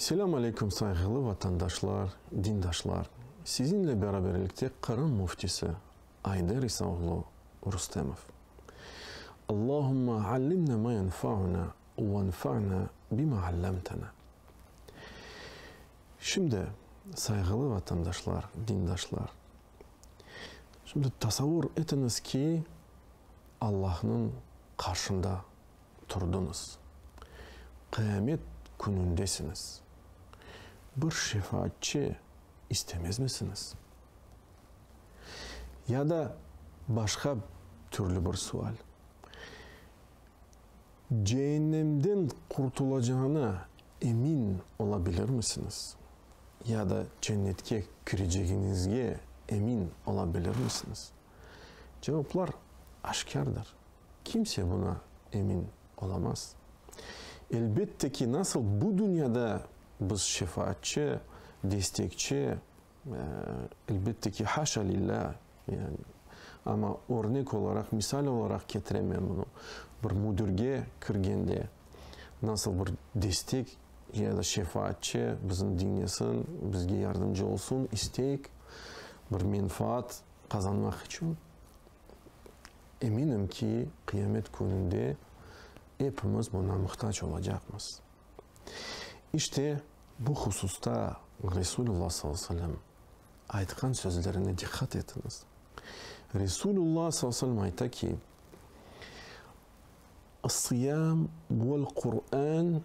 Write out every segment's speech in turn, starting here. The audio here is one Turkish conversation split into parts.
Selamun Aleyküm saygılı vatandaşlar, dindaşlar. Sizinle beraberlikte Kırım Muftisi Aydar İsaoğlu Rustemov. Allahümme allimna ma yenfa'una ve enfa'na bima allamtana. Şimdi saygılı vatandaşlar, dindaşlar. Şimdi tasavvur etiniz ki Allah'ın karşında durdunuz. Kıyamet günündesiniz. Bir şefaatçi istemez misiniz? Ya da başka türlü bir sual. Cehennemden kurtulacağına emin olabilir misiniz? Ya da cennetke gireceğinizge emin olabilir misiniz? Cevaplar aşikardır. Kimse buna emin olamaz. Elbette ki nasıl bu dünyada biz şefaatçi, destekçi, elbette ki haşa lillah, yani ama örnek olarak, misal olarak getiremem bunu. Bir müdürge kirgende nasıl bir destek ya da şefaatçi bizim dinlesin, bizge yardımcı olsun, istek, bir menfaat kazanmak için eminim ki kıyamet gününde hepimiz buna muhtaç olacağımız. İşte bu hususta Resulullah sallallahu aleyhi ve sellem aytkan sözlerine dikkat ediniz. Resulullah sallallahu aleyhi ve sellem ayta ki "As-siyam vel-Kur'an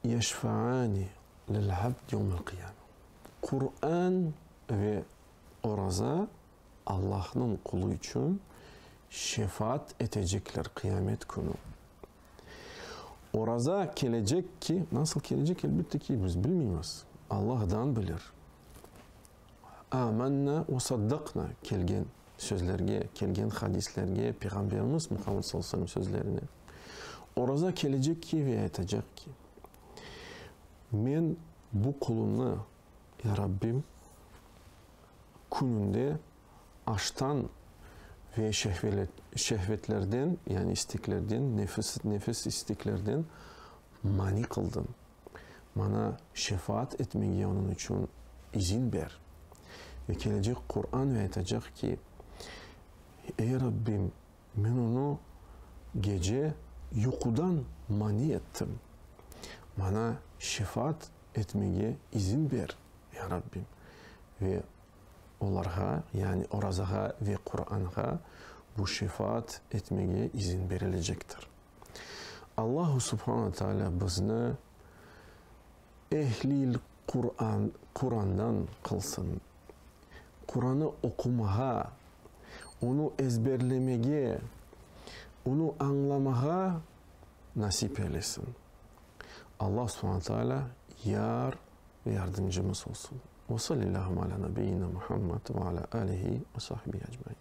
yeşfa'ani lil-abd yevmel kıyame." Kur'an ve oraza Allah'ın kulu için şefaat edecekler kıyamet günü. Oraza gelecek ki, nasıl gelecek elbette ki biz bilmiyoruz. Allah'dan bilir. Amenna ve saddakna kelgen sözlerge, kelgen hadislerge, Peygamberimiz Muhammed sallallahu aleyhi ve sellem sözlerine. Oraza gelecek ki ve aytacak ki men bu kulunu ya Rabbim gününde açtan ve şehvetlerden yani isteklerden, nefis isteklerden mani kıldın. Bana şefaat etmeye onun için izin ver. Ve gelecek Kur'an ve aytacak ki ey Rabbim ben onu gece yukudan mani ettim. Bana şefaat etmeye izin ver ya Rabbim. Ve onlara yani orazaha ve Kur'an'a bu şefaat etmeye izin verilecektir. Allah subhanahu teala bizne ehlil Kur'an'dan kılsın. Kur'an'ı okumaya, onu ezberlemeye, onu anlamaya nasip eylesin. Allah subhanahu teala yar ve yardımcımız olsun. Ve sallallahu ala nebiyyina Muhammed ve ala alihi ve sahbihi ecmaîn.